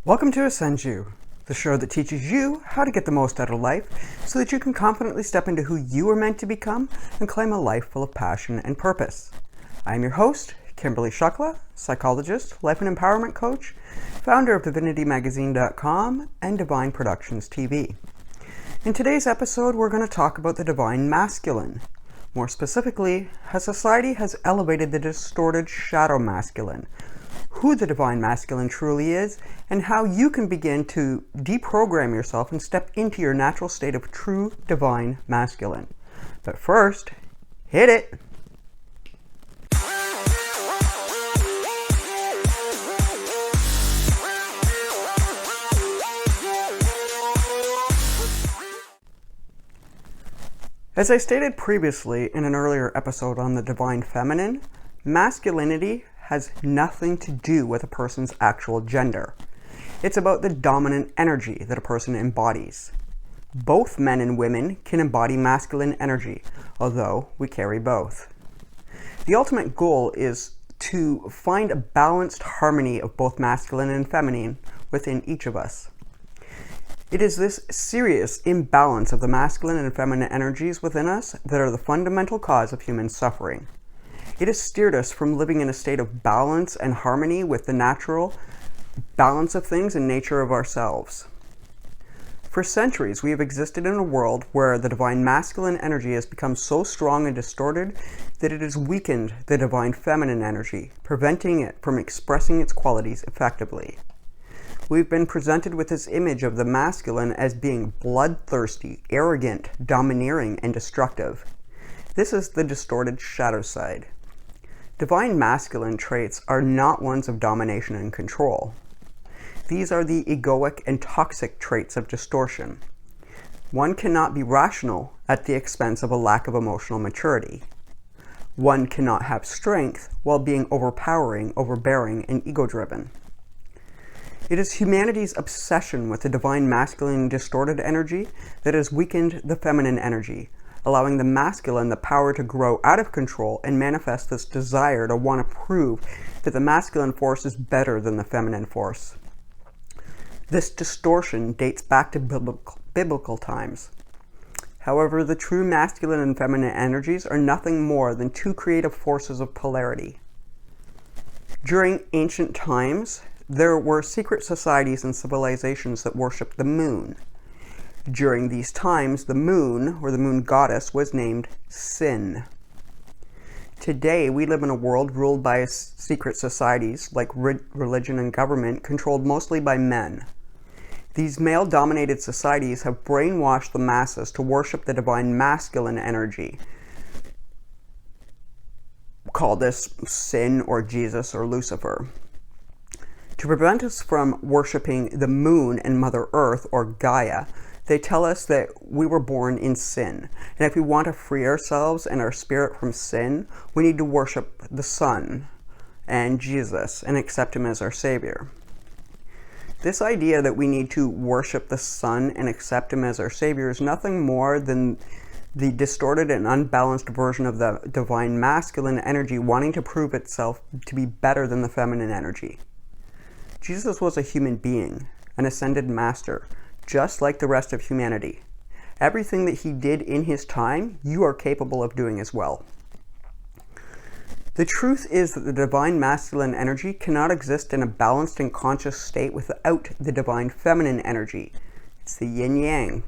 Welcome to Ascend You, the show that teaches you how to get the most out of life so that you can confidently step into who you are meant to become and claim a life full of passion and purpose. I am your host, Kimberly Shukla, psychologist, life and empowerment coach, founder of DivinityMagazine.com and Divine Productions TV. In today's episode, we're going to talk about the divine masculine. More specifically, how society has elevated the distorted shadow masculine, who the divine masculine truly is, and how you can begin to deprogram yourself and step into your natural state of true divine masculine. But first, hit it! As I stated previously in an earlier episode on the divine feminine, masculinity has nothing to do with a person's actual gender. It's about the dominant energy that a person embodies. Both men and women can embody masculine energy, although we carry both. The ultimate goal is to find a balanced harmony of both masculine and feminine within each of us. It is this serious imbalance of the masculine and feminine energies within us that are the fundamental cause of human suffering. It has steered us from living in a state of balance and harmony with the natural balance of things and nature of ourselves. For centuries, we have existed in a world where the divine masculine energy has become so strong and distorted that it has weakened the divine feminine energy, preventing it from expressing its qualities effectively. We've been presented with this image of the masculine as being bloodthirsty, arrogant, domineering, and destructive. This is the distorted shadow side. Divine masculine traits are not ones of domination and control. These are the egoic and toxic traits of distortion. One cannot be rational at the expense of a lack of emotional maturity. One cannot have strength while being overpowering, overbearing, and ego-driven. It is humanity's obsession with the divine masculine and distorted energy that has weakened the feminine energy, allowing the masculine the power to grow out of control and manifest this desire to want to prove that the masculine force is better than the feminine force. This distortion dates back to biblical times. However, the true masculine and feminine energies are nothing more than two creative forces of polarity. During ancient times, there were secret societies and civilizations that worshipped the moon. During these times, the moon, or the moon goddess, was named Sin. Today, we live in a world ruled by secret societies like religion and government, controlled mostly by men. These male-dominated societies have brainwashed the masses to worship the divine masculine energy. Call this Sin or Jesus or Lucifer. To prevent us from worshiping the moon and Mother Earth or Gaia, they tell us that we were born in sin, and if we want to free ourselves and our spirit from sin, we need to worship the sun and Jesus and accept Him as our Savior. This idea that we need to worship the sun and accept Him as our Savior is nothing more than the distorted and unbalanced version of the divine masculine energy wanting to prove itself to be better than the feminine energy. Jesus was a human being, an ascended master, just like the rest of humanity. Everything that He did in His time, you are capable of doing as well. The truth is that the divine masculine energy cannot exist in a balanced and conscious state without the divine feminine energy. It's the yin-yang.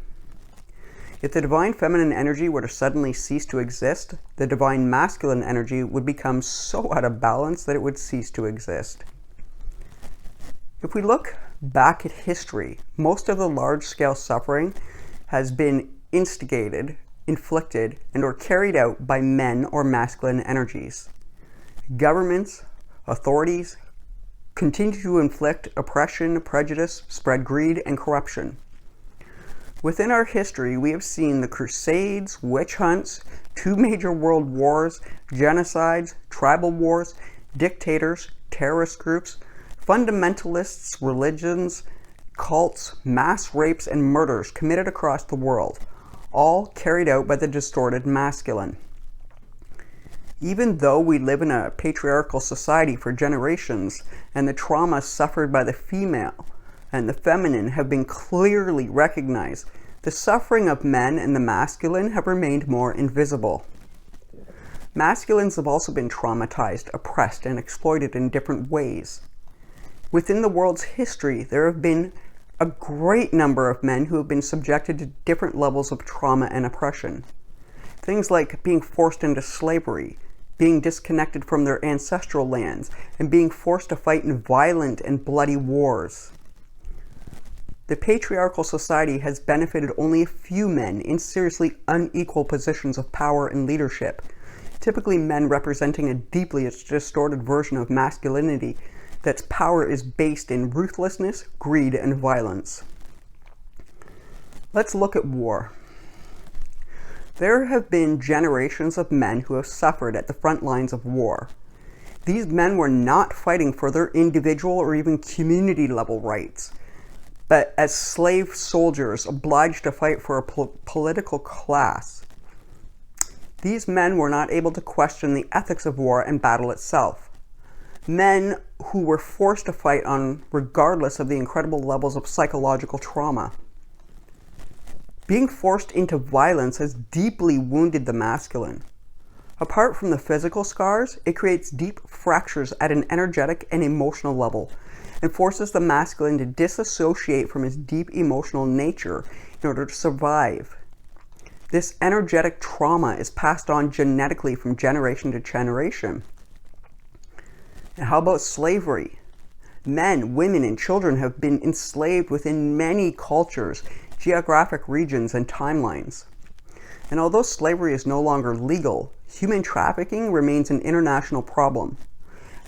If the divine feminine energy were to suddenly cease to exist, the divine masculine energy would become so out of balance that it would cease to exist. If we look back at history, most of the large-scale suffering has been instigated, inflicted, and or carried out by men or masculine energies. Governments, authorities continue to inflict oppression, prejudice, spread greed, and corruption. Within our history, we have seen the Crusades, witch hunts, 2 major world wars, genocides, tribal wars, dictators, terrorist groups, fundamentalists, religions, cults, mass rapes, and murders committed across the world, all carried out by the distorted masculine. Even though we live in a patriarchal society for generations, and the trauma suffered by the female and the feminine have been clearly recognized, the suffering of men and the masculine have remained more invisible. Masculines have also been traumatized, oppressed, and exploited in different ways. Within the world's history, there have been a great number of men who have been subjected to different levels of trauma and oppression. Things like being forced into slavery, being disconnected from their ancestral lands, and being forced to fight in violent and bloody wars. The patriarchal society has benefited only a few men in seriously unequal positions of power and leadership, typically men representing a deeply distorted version of masculinity that's power is based in ruthlessness, greed, and violence. Let's look at war. There have been generations of men who have suffered at the front lines of war. These men were not fighting for their individual or even community level rights, but as slave soldiers obliged to fight for a political class. These men were not able to question the ethics of war and battle itself. Men who were forced to fight on regardless of the incredible levels of psychological trauma. Being forced into violence has deeply wounded the masculine. Apart from the physical scars, it creates deep fractures at an energetic and emotional level and forces the masculine to disassociate from his deep emotional nature in order to survive. This energetic trauma is passed on genetically from generation to generation. And how about slavery? Men, women, and children have been enslaved within many cultures, geographic regions, and timelines. And although slavery is no longer legal, human trafficking remains an international problem.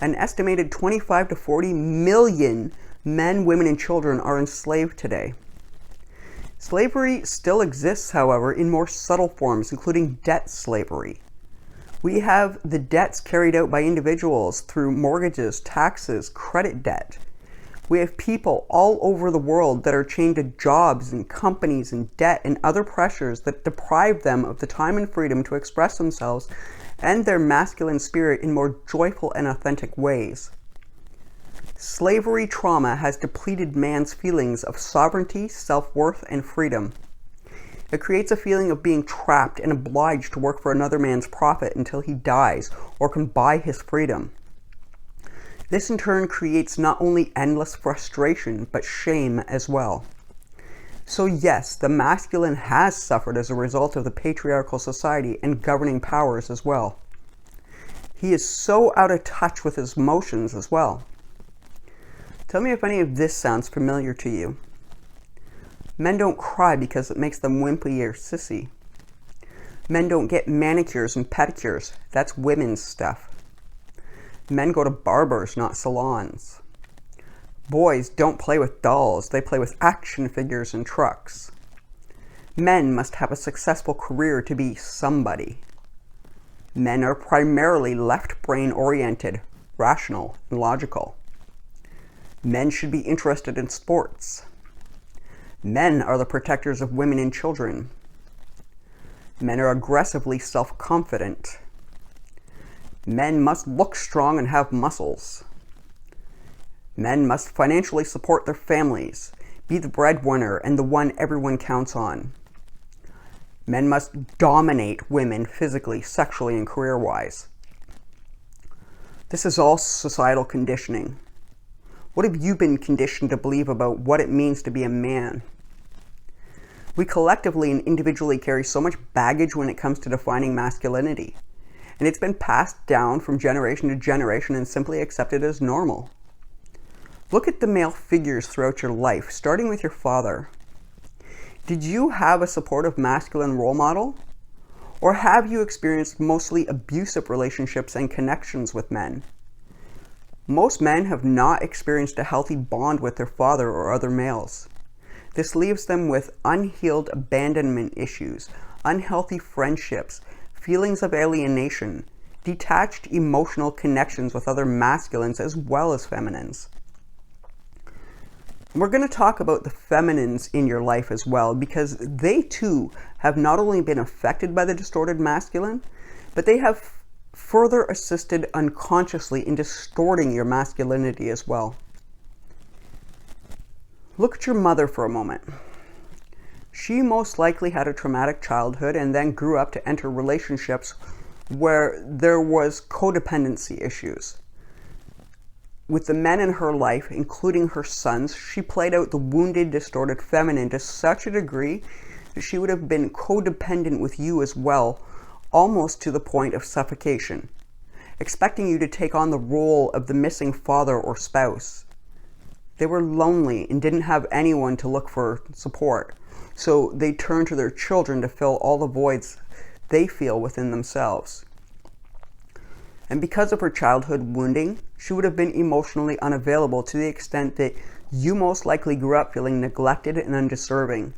An estimated 25 to 40 million men, women, and children are enslaved today. Slavery still exists, however, in more subtle forms, including debt slavery. We have the debts carried out by individuals through mortgages, taxes, credit debt. We have people all over the world that are chained to jobs and companies and debt and other pressures that deprive them of the time and freedom to express themselves and their masculine spirit in more joyful and authentic ways. Slavery trauma has depleted man's feelings of sovereignty, self-worth, and freedom. It creates a feeling of being trapped and obliged to work for another man's profit until he dies or can buy his freedom. This in turn creates not only endless frustration, but shame as well. So yes, the masculine has suffered as a result of the patriarchal society and governing powers as well. He is so out of touch with his emotions as well. Tell me if any of this sounds familiar to you. Men don't cry because it makes them wimpy or sissy. Men don't get manicures and pedicures. That's women's stuff. Men go to barbers, not salons. Boys don't play with dolls. They play with action figures and trucks. Men must have a successful career to be somebody. Men are primarily left-brain oriented, rational, and logical. Men should be interested in sports. Men are the protectors of women and children. Men are aggressively self-confident. Men must look strong and have muscles. Men must financially support their families, be the breadwinner and the one everyone counts on. Men must dominate women physically, sexually, and career-wise. This is all societal conditioning. What have you been conditioned to believe about what it means to be a man? We collectively and individually carry so much baggage when it comes to defining masculinity, and it's been passed down from generation to generation and simply accepted as normal. Look at the male figures throughout your life, starting with your father. Did you have a supportive masculine role model? Or have you experienced mostly abusive relationships and connections with men? Most men have not experienced a healthy bond with their father or other males. This leaves them with unhealed abandonment issues, unhealthy friendships, feelings of alienation, detached emotional connections with other masculines as well as feminines. We're going to talk about the feminines in your life as well, because they too have not only been affected by the distorted masculine, but they have further assisted unconsciously in distorting your masculinity as well. Look at your mother for a moment. She most likely had a traumatic childhood and then grew up to enter relationships where there was codependency issues. With the men in her life, including her sons, she played out the wounded, distorted feminine to such a degree that she would have been codependent with you as well, almost to the point of suffocation, expecting you to take on the role of the missing father or spouse. They were lonely and didn't have anyone to look for support, so they turned to their children to fill all the voids they feel within themselves. And because of her childhood wounding, she would have been emotionally unavailable to the extent that you most likely grew up feeling neglected and undeserving.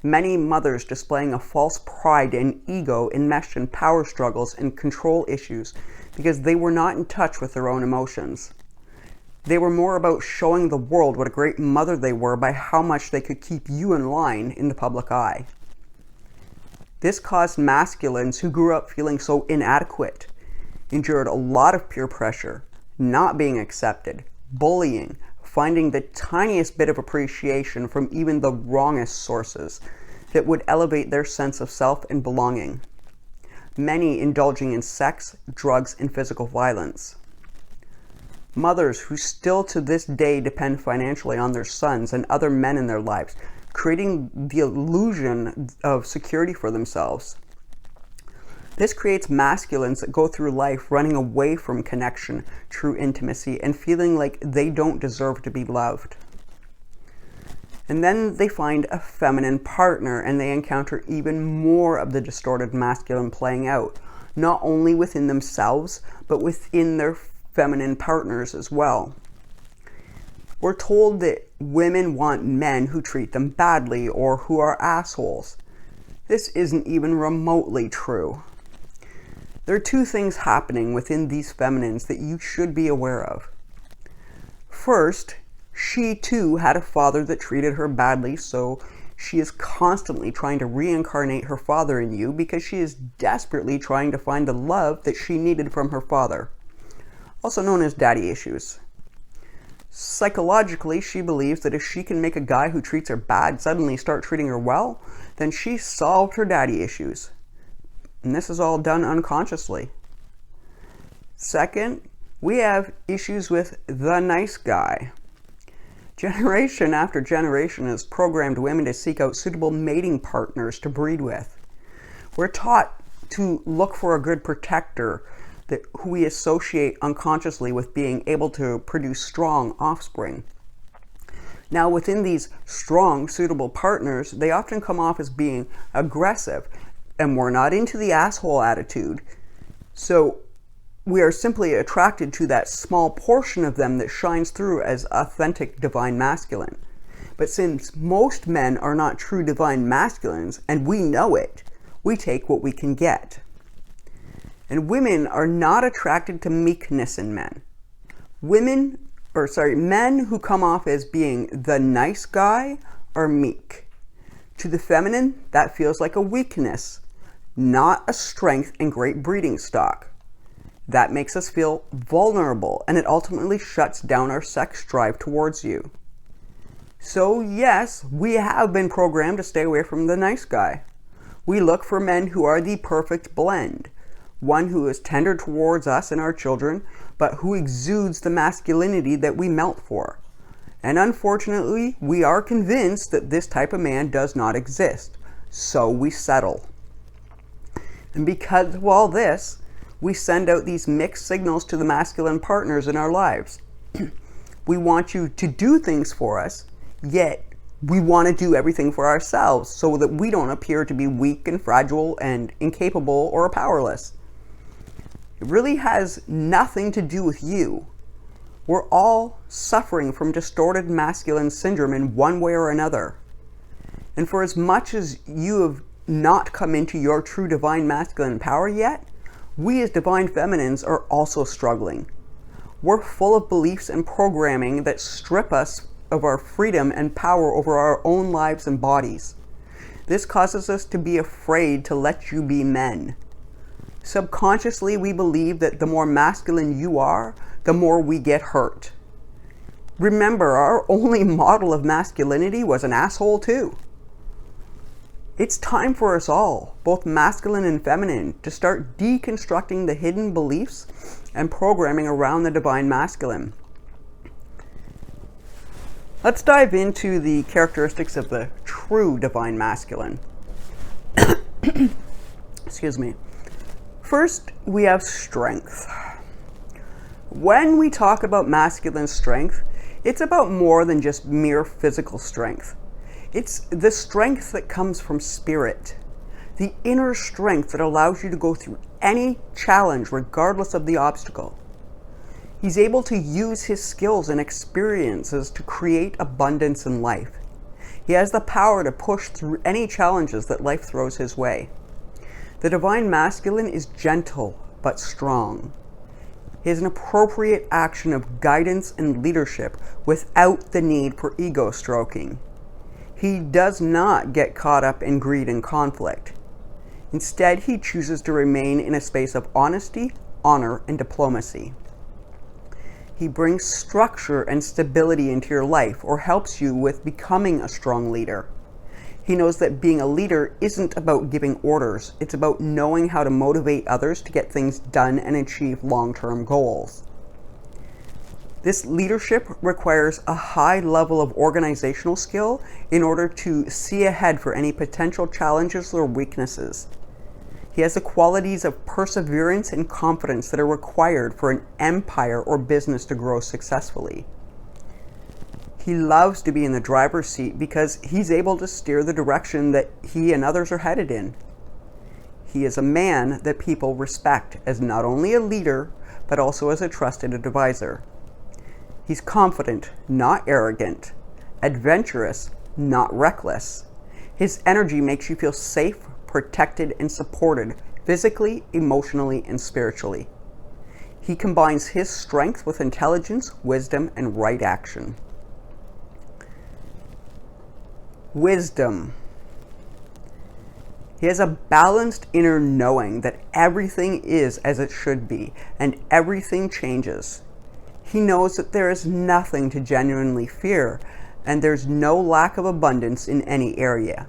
Many mothers displaying a false pride and ego enmeshed in power struggles and control issues because they were not in touch with their own emotions. They were more about showing the world what a great mother they were by how much they could keep you in line in the public eye. This caused masculines who grew up feeling so inadequate, endured a lot of peer pressure, not being accepted, bullying, finding the tiniest bit of appreciation from even the wrongest sources that would elevate their sense of self and belonging. Many indulging in sex, drugs, and physical violence. Mothers who still to this day depend financially on their sons and other men in their lives, creating the illusion of security for themselves. This creates masculines that go through life running away from connection, true intimacy, and feeling like they don't deserve to be loved. And then they find a feminine partner and they encounter even more of the distorted masculine playing out, not only within themselves, but within their feminine partners as well. We're told that women want men who treat them badly or who are assholes. This isn't even remotely true. There are two things happening within these feminines that you should be aware of. First, she too had a father that treated her badly, so she is constantly trying to reincarnate her father in you because she is desperately trying to find the love that she needed from her father, also known as daddy issues. Psychologically, she believes that if she can make a guy who treats her bad suddenly start treating her well, then she solved her daddy issues. And this is all done unconsciously. Second, we have issues with the nice guy. Generation after generation has programmed women to seek out suitable mating partners to breed with. We're taught to look for a good protector who we associate unconsciously with being able to produce strong offspring. Now, within these strong, suitable partners, they often come off as being aggressive, and we're not into the asshole attitude. So we are simply attracted to that small portion of them that shines through as authentic divine masculine. But since most men are not true divine masculines, and we know it, we take what we can get. And women are not attracted to meekness in men. Men who come off as being the nice guy are meek. To the feminine, that feels like a weakness, not a strength and great breeding stock. That makes us feel vulnerable, and it ultimately shuts down our sex drive towards you. So yes, we have been programmed to stay away from the nice guy. We look for men who are the perfect blend. One who is tender towards us and our children, but who exudes the masculinity that we melt for. And unfortunately, we are convinced that this type of man does not exist, so we settle. And because of all this, we send out these mixed signals to the masculine partners in our lives. We want you to do things for us, yet we want to do everything for ourselves so that we don't appear to be weak and fragile and incapable or powerless. It really has nothing to do with you. We're all suffering from distorted masculine syndrome in one way or another. And for as much as you have not come into your true divine masculine power yet, we as divine feminines are also struggling. We're full of beliefs and programming that strip us of our freedom and power over our own lives and bodies. This causes us to be afraid to let you be men. Subconsciously, we believe that the more masculine you are, the more we get hurt. Remember, our only model of masculinity was an asshole too. It's time for us all, both masculine and feminine, to start deconstructing the hidden beliefs and programming around the divine masculine. Let's dive into the characteristics of the true divine masculine. Excuse me. First, we have strength. When we talk about masculine strength, it's about more than just mere physical strength. It's the strength that comes from spirit, the inner strength that allows you to go through any challenge regardless of the obstacle. He's able to use his skills and experiences to create abundance in life. He has the power to push through any challenges that life throws his way. The divine masculine is gentle but strong. He has an appropriate action of guidance and leadership without the need for ego stroking. He does not get caught up in greed and conflict. Instead, he chooses to remain in a space of honesty, honor, and diplomacy. He brings structure and stability into your life or helps you with becoming a strong leader. He knows that being a leader isn't about giving orders, it's about knowing how to motivate others to get things done and achieve long-term goals. This leadership requires a high level of organizational skill in order to see ahead for any potential challenges or weaknesses. He has the qualities of perseverance and confidence that are required for an empire or business to grow successfully. He loves to be in the driver's seat because he's able to steer the direction that he and others are headed in. He is a man that people respect as not only a leader, but also as a trusted advisor. He's confident, not arrogant, adventurous, not reckless. His energy makes you feel safe, protected, and supported physically, emotionally, and spiritually. He combines his strength with intelligence, wisdom, and right action. Wisdom. He has a balanced inner knowing that everything is as it should be, and everything changes. He knows that there is nothing to genuinely fear, and there's no lack of abundance in any area.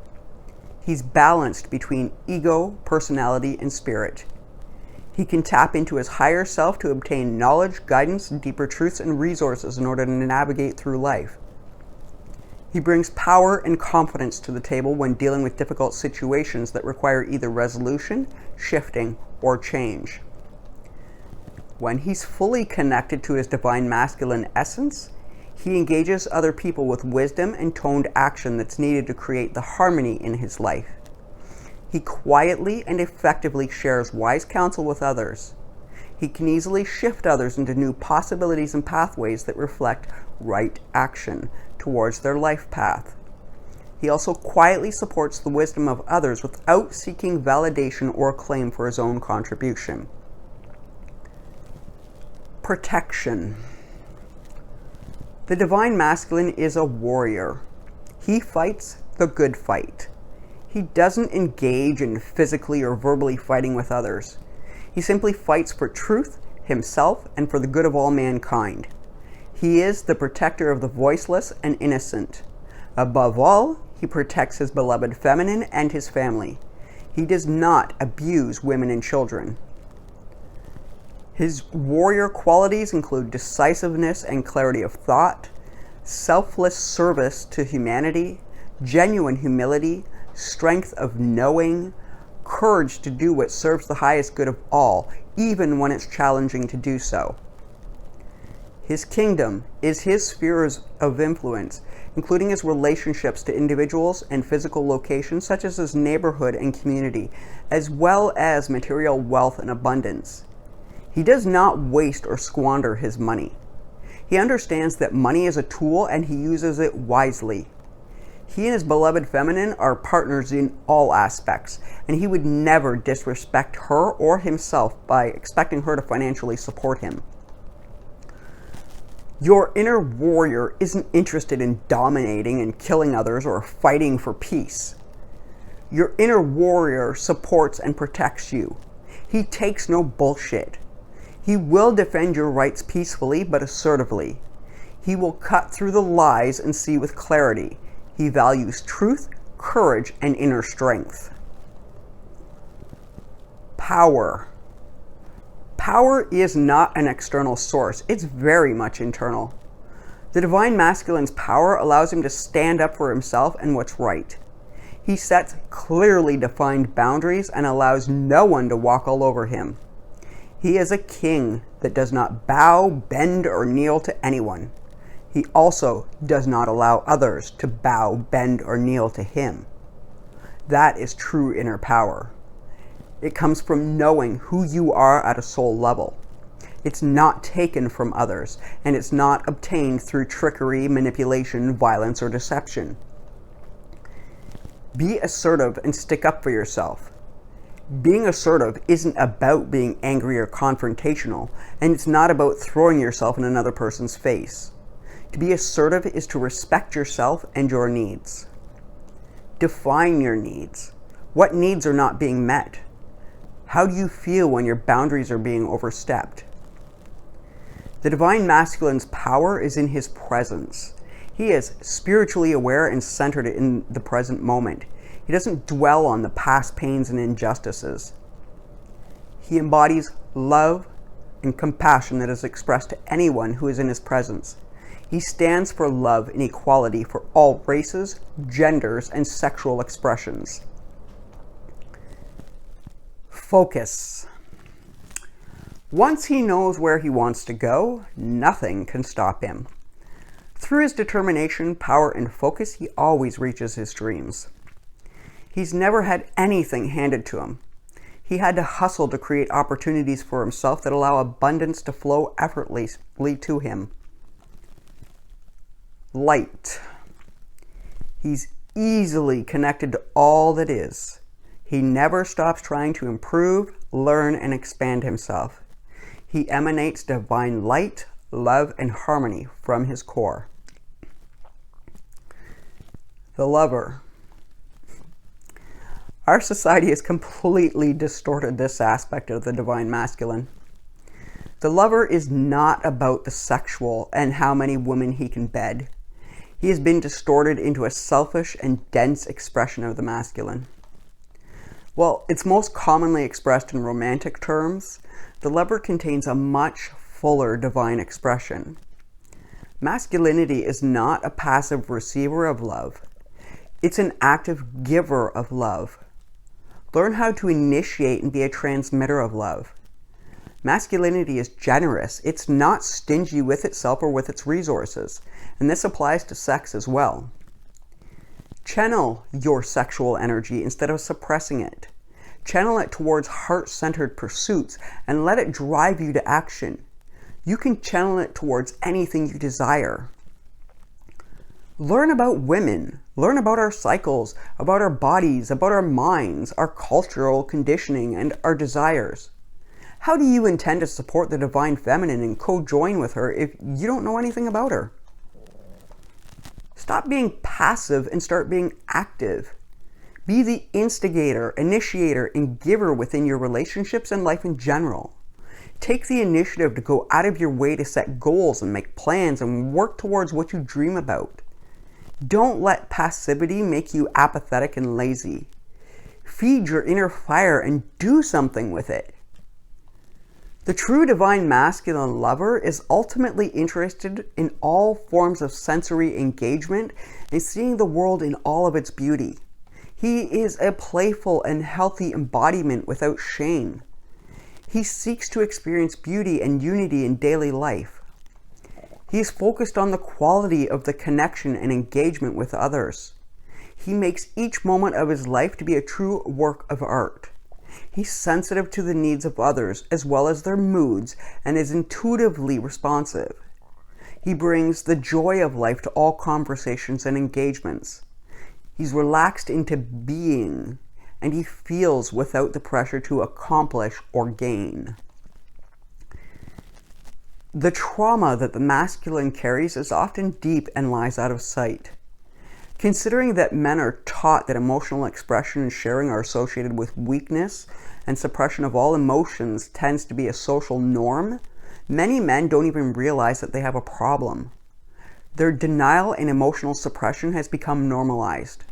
He's balanced between ego, personality, and spirit. He can tap into his higher self to obtain knowledge, guidance, deeper truths, and resources in order to navigate through life. He brings power and confidence to the table when dealing with difficult situations that require either resolution, shifting, or change. When he's fully connected to his divine masculine essence, he engages other people with wisdom and toned action that's needed to create the harmony in his life. He quietly and effectively shares wise counsel with others. He can easily shift others into new possibilities and pathways that reflect right action towards their life path. He also quietly supports the wisdom of others without seeking validation or acclaim for his own contribution. Protection. The divine masculine is a warrior. He fights the good fight. He doesn't engage in physically or verbally fighting with others. He simply fights for truth, himself, and for the good of all mankind. He is the protector of the voiceless and innocent. Above all, he protects his beloved feminine and his family. He does not abuse women and children. His warrior qualities include decisiveness and clarity of thought, selfless service to humanity, genuine humility, strength of knowing, courage to do what serves the highest good of all, even when it's challenging to do so. His kingdom is his spheres of influence, including his relationships to individuals and physical locations such as his neighborhood and community, as well as material wealth and abundance. He does not waste or squander his money. He understands that money is a tool and he uses it wisely. He and his beloved feminine are partners in all aspects, and he would never disrespect her or himself by expecting her to financially support him. Your inner warrior isn't interested in dominating and killing others or fighting for peace. Your inner warrior supports and protects you. He takes no bullshit. He will defend your rights peacefully but assertively. He will cut through the lies and see with clarity. He values truth, courage, and inner strength. Power. Power is not an external source. It's very much internal. The divine masculine's power allows him to stand up for himself and what's right. He sets clearly defined boundaries and allows no one to walk all over him. He is a king that does not bow, bend, or kneel to anyone. He also does not allow others to bow, bend, or kneel to him. That is true inner power. It comes from knowing who you are at a soul level. It's not taken from others, and it's not obtained through trickery, manipulation, violence, or deception. Be assertive and stick up for yourself. Being assertive isn't about being angry or confrontational, and it's not about throwing yourself in another person's face. To be assertive is to respect yourself and your needs. Define your needs. What needs are not being met? How do you feel when your boundaries are being overstepped? The divine masculine's power is in his presence. He is spiritually aware and centered in the present moment. He doesn't dwell on the past pains and injustices. He embodies love and compassion that is expressed to anyone who is in his presence. He stands for love and equality for all races, genders, and sexual expressions. Focus. Once he knows where he wants to go, nothing can stop him. Through his determination, power, and focus, he always reaches his dreams. He's never had anything handed to him. He had to hustle to create opportunities for himself that allow abundance to flow effortlessly to him. Light. He's easily connected to all that is. He never stops trying to improve, learn, and expand himself. He emanates divine light, love, and harmony from his core. The lover. Our society has completely distorted this aspect of the divine masculine. The lover is not about the sexual and how many women he can bed. He has been distorted into a selfish and dense expression of the masculine. While it's most commonly expressed in romantic terms, the lover contains a much fuller divine expression. Masculinity is not a passive receiver of love. It's an active giver of love. Learn how to initiate and be a transmitter of love. Masculinity is generous. It's not stingy with itself or with its resources, and this applies to sex as well. Channel your sexual energy instead of suppressing it. Channel it towards heart-centered pursuits and let it drive you to action. You can channel it towards anything you desire. Learn about women. Learn about our cycles, about our bodies, about our minds, our cultural conditioning, and our desires. How do you intend to support the divine feminine and co-join with her if you don't know anything about her? Stop being passive and start being active. Be the instigator, initiator, and giver within your relationships and life in general. Take the initiative to go out of your way to set goals and make plans and work towards what you dream about. Don't let passivity make you apathetic and lazy. Feed your inner fire and do something with it. The true divine masculine lover is ultimately interested in all forms of sensory engagement and seeing the world in all of its beauty. He is a playful and healthy embodiment without shame. He seeks to experience beauty and unity in daily life. He is focused on the quality of the connection and engagement with others. He makes each moment of his life to be a true work of art. He's sensitive to the needs of others as well as their moods and is intuitively responsive. He brings the joy of life to all conversations and engagements. He's relaxed into being, and he feels without the pressure to accomplish or gain. The trauma that the masculine carries is often deep and lies out of sight. Considering that men are taught that emotional expression and sharing are associated with weakness and suppression of all emotions tends to be a social norm, many men don't even realize that they have a problem. Their denial and emotional suppression has become normalized.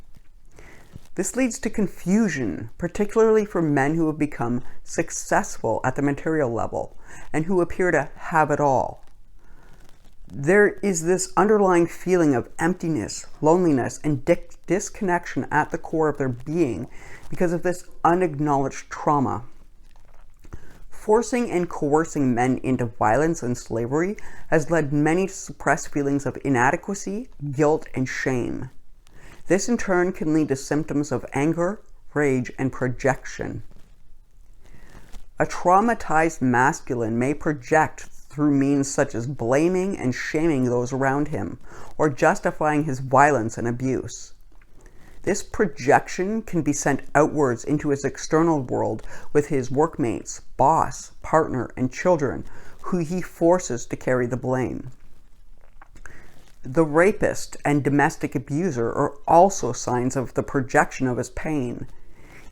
This leads to confusion, particularly for men who have become successful at the material level and who appear to have it all. There is this underlying feeling of emptiness, loneliness, and disconnection at the core of their being because of this unacknowledged trauma. Forcing and coercing men into violence and slavery has led many to suppress feelings of inadequacy, guilt, and shame. This in turn can lead to symptoms of anger, rage, and projection. A traumatized masculine may project through means such as blaming and shaming those around him, or justifying his violence and abuse. This projection can be sent outwards into his external world with his workmates, boss, partner, and children, who he forces to carry the blame. The rapist and domestic abuser are also signs of the projection of his pain.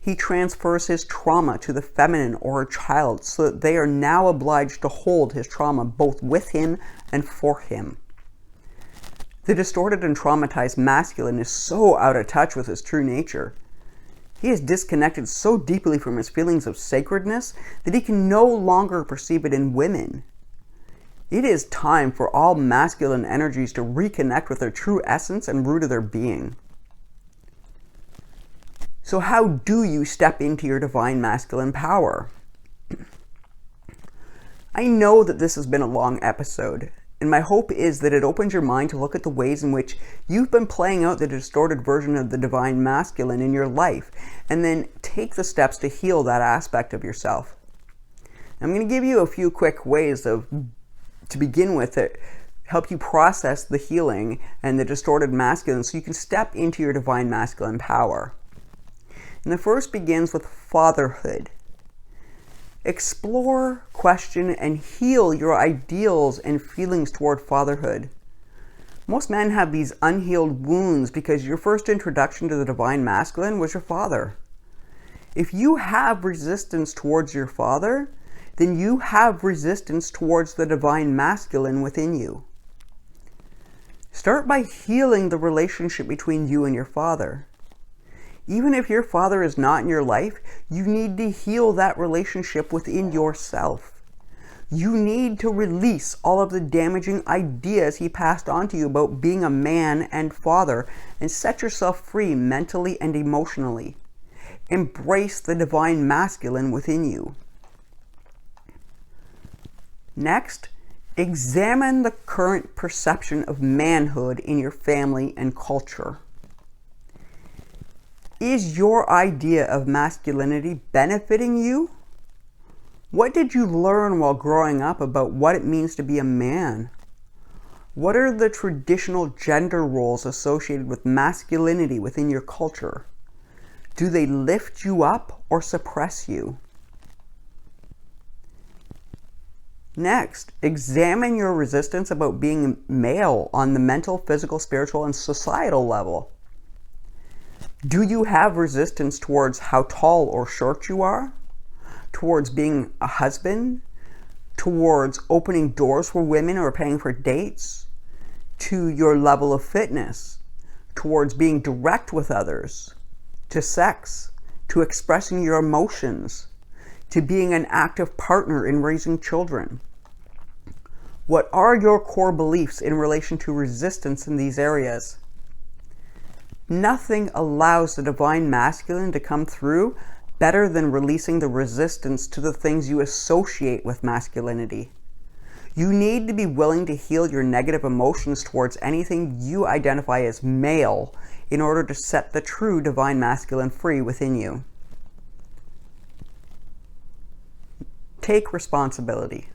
He transfers his trauma to the feminine or a child so that they are now obliged to hold his trauma both with him and for him. The distorted and traumatized masculine is so out of touch with his true nature. He is disconnected so deeply from his feelings of sacredness that he can no longer perceive it in women. It is time for all masculine energies to reconnect with their true essence and root of their being. So how do you step into your divine masculine power? I know that this has been a long episode, and my hope is that it opens your mind to look at the ways in which you've been playing out the distorted version of the divine masculine in your life, and then take the steps to heal that aspect of yourself. I'm going to give you a few quick ways to begin with that help you process the healing and the distorted masculine so you can step into your divine masculine power. And the first begins with fatherhood. Explore, question, and heal your ideals and feelings toward fatherhood. Most men have these unhealed wounds because your first introduction to the divine masculine was your father. If you have resistance towards your father, then you have resistance towards the divine masculine within you. Start by healing the relationship between you and your father. Even if your father is not in your life, you need to heal that relationship within yourself. You need to release all of the damaging ideas he passed on to you about being a man and father and set yourself free mentally and emotionally. Embrace the divine masculine within you. Next, examine the current perception of manhood in your family and culture. Is your idea of masculinity benefiting you? What did you learn while growing up about what it means to be a man? What are the traditional gender roles associated with masculinity within your culture? Do they lift you up or suppress you? Next, examine your resistance about being male on the mental, physical, spiritual, and societal level. Do you have resistance towards how tall or short you are? Towards being a husband? Towards opening doors for women or paying for dates? To your level of fitness? Towards being direct with others? To sex? To expressing your emotions? To being an active partner in raising children? What are your core beliefs in relation to resistance in these areas? Nothing allows the divine masculine to come through better than releasing the resistance to the things you associate with masculinity. You need to be willing to heal your negative emotions towards anything you identify as male in order to set the true divine masculine free within you. Take responsibility.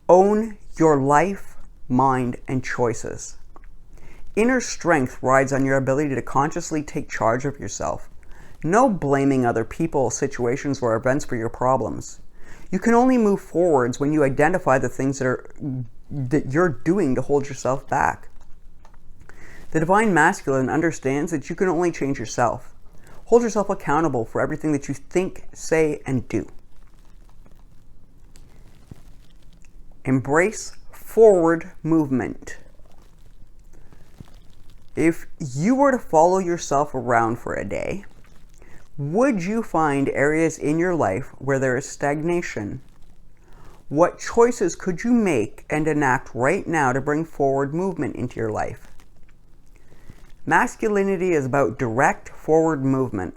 Own your life, mind, and choices. Inner strength rides on your ability to consciously take charge of yourself. No blaming other people, situations, or events for your problems. You can only move forwards when you identify the things that you're doing to hold yourself back. The divine masculine understands that you can only change yourself. Hold yourself accountable for everything that you think, say, and do. Embrace forward movement. If you were to follow yourself around for a day, would you find areas in your life where there is stagnation? What choices could you make and enact right now to bring forward movement into your life? Masculinity is about direct forward movement.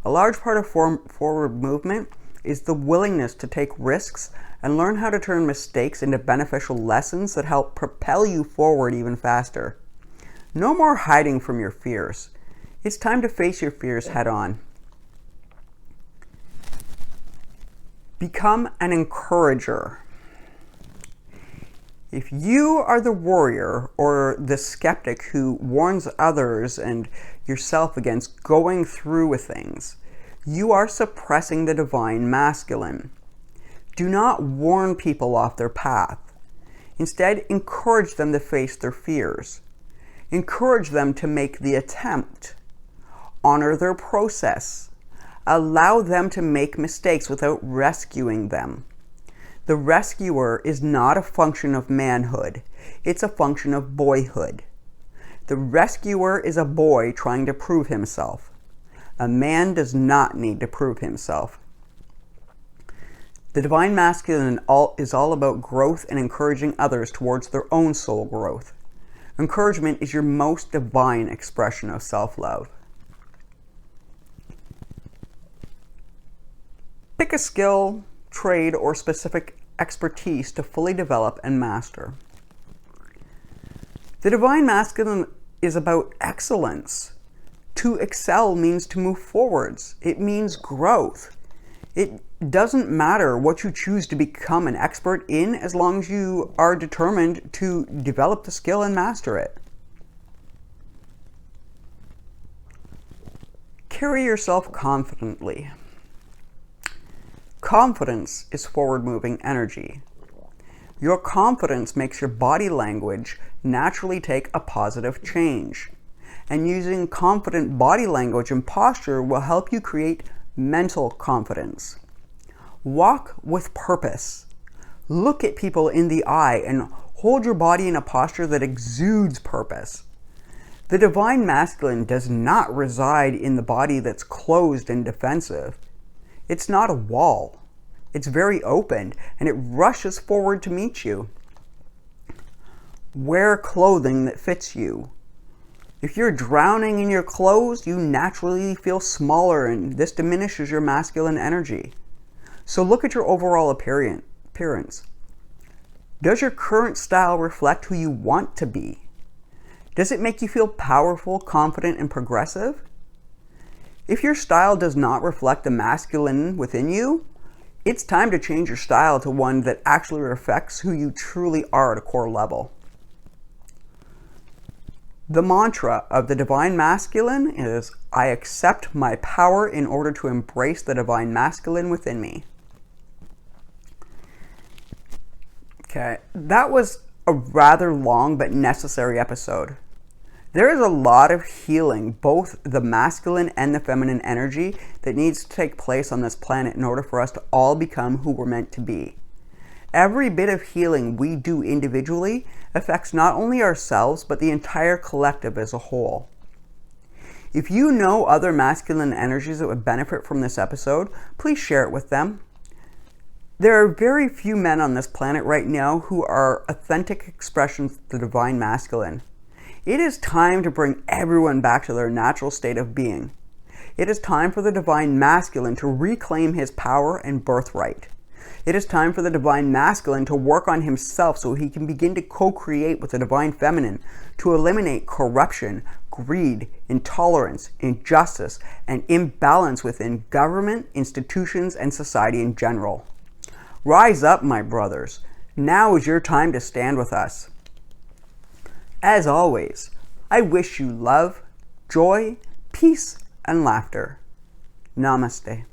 A large part of forward movement is the willingness to take risks and learn how to turn mistakes into beneficial lessons that help propel you forward even faster. No more hiding from your fears. It's time to face your fears head on. Become an encourager. If you are the warrior or the skeptic who warns others and yourself against going through with things, you are suppressing the divine masculine. Do not warn people off their path. Instead, encourage them to face their fears. Encourage them to make the attempt. Honor their process. Allow them to make mistakes without rescuing them. The rescuer is not a function of manhood. It's a function of boyhood. The rescuer is a boy trying to prove himself. A man does not need to prove himself. The divine masculine is all about growth and encouraging others towards their own soul growth. Encouragement is your most divine expression of self-love. Pick a skill, trade, or specific expertise to fully develop and master. The divine masculine is about excellence. To excel means to move forwards. It means growth. It doesn't matter what you choose to become an expert in as long as you are determined to develop the skill and master it. Carry yourself confidently. Confidence is forward-moving energy. Your confidence makes your body language naturally take a positive change. And using confident body language and posture will help you create mental confidence. Walk with purpose. Look at people in the eye and hold your body in a posture that exudes purpose. The divine masculine does not reside in the body that's closed and defensive. It's not a wall. It's very open and it rushes forward to meet you. Wear clothing that fits you. If you're drowning in your clothes, you naturally feel smaller and this diminishes your masculine energy. So look at your overall appearance. Does your current style reflect who you want to be? Does it make you feel powerful, confident, and progressive? If your style does not reflect the masculine within you, it's time to change your style to one that actually reflects who you truly are at a core level. The mantra of the divine masculine is, I accept my power in order to embrace the divine masculine within me. Okay, that was a rather long but necessary episode. There is a lot of healing, both the masculine and the feminine energy, that needs to take place on this planet in order for us to all become who we're meant to be. Every bit of healing we do individually affects not only ourselves, but the entire collective as a whole. If you know other masculine energies that would benefit from this episode, please share it with them. There are very few men on this planet right now who are authentic expressions of the divine masculine. It is time to bring everyone back to their natural state of being. It is time for the divine masculine to reclaim his power and birthright. It is time for the divine masculine to work on himself so he can begin to co-create with the divine feminine to eliminate corruption, greed, intolerance, injustice, and imbalance within government, institutions, and society in general. Rise up, my brothers. Now is your time to stand with us. As always, I wish you love, joy, peace, and laughter. Namaste.